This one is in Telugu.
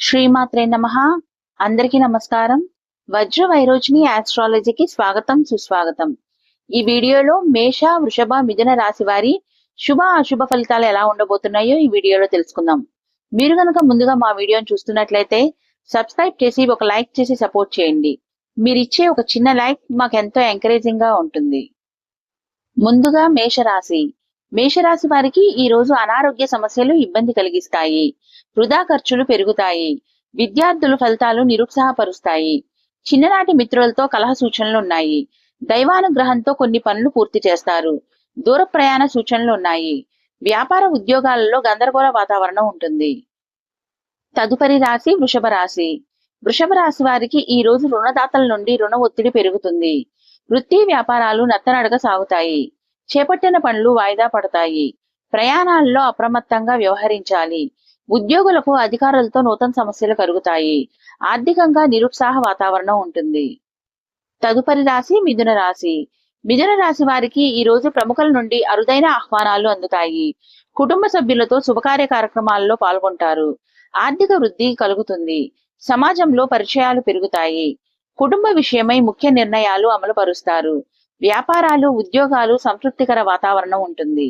శ్రీమాత్రే నమః. అందరికీ నమస్కారం. వజ్ర వైరోచిని ఆస్ట్రాలజీకి స్వాగతం సుస్వాగతం. ఈ వీడియోలో మేష, వృషభ, మిథున రాశి వారి శుభ అశుభ ఫలితాలు ఎలా ఉండబోతున్నాయో ఈ వీడియోలో తెలుసుకుందాం. మీరు గనక ముందుగా మా వీడియోని చూస్తున్నట్లయితే సబ్స్క్రైబ్ చేసి ఒక లైక్ చేసి సపోర్ట్ చేయండి. మీరిచ్చే ఒక చిన్న లైక్ మాకెంతో ఎంకరేజింగ్ గా ఉంటుంది. ముందుగా మేషరాశి. మేషరాశి వారికి ఈ రోజు అనారోగ్య సమస్యలు ఇబ్బంది కలిగిస్తాయి. వృధా ఖర్చులు పెరుగుతాయి. విద్యార్థుల ఫలితాలు నిరుత్సాహపరుస్తాయి. చిన్ననాటి మిత్రులతో కలహ సూచనలు ఉన్నాయి. దైవానుగ్రహంతో కొన్ని పనులు పూర్తి చేస్తారు. దూర ప్రయాణ సూచనలు ఉన్నాయి. వ్యాపార ఉద్యోగాలలో గందరగోళ వాతావరణం ఉంటుంది. తదుపరి రాశి వృషభ రాశి. వృషభ రాశి వారికి ఈ రోజు రుణదాతల నుండి రుణ ఒత్తిడి పెరుగుతుంది. వృత్తి వ్యాపారాలు నత్తనడక సాగుతాయి. చేపట్టిన పనులు వాయిదా పడతాయి. ప్రయాణాల్లో అప్రమత్తంగా వ్యవహరించాలి. ఉద్యోగులకు అధికారులతో నూతన సమస్యలు కలుగుతాయి. ఆర్థికంగా నిరుత్సాహ వాతావరణం ఉంటుంది. తదుపరి రాశి మిథున రాశి. మిథున రాశి వారికి ఈ రోజు ప్రముఖుల నుండి అరుదైన ఆహ్వానాలు అందుతాయి. కుటుంబ సభ్యులతో శుభకార్య కార్యక్రమాల్లో పాల్గొంటారు. ఆర్థిక వృద్ధి కలుగుతుంది. సమాజంలో పరిచయాలు పెరుగుతాయి. కుటుంబ విషయమై ముఖ్య నిర్ణయాలు అమలు పరుస్తారు. వ్యాపారాలు ఉద్యోగాలు సంతృప్తికర వాతావరణం ఉంటుంది.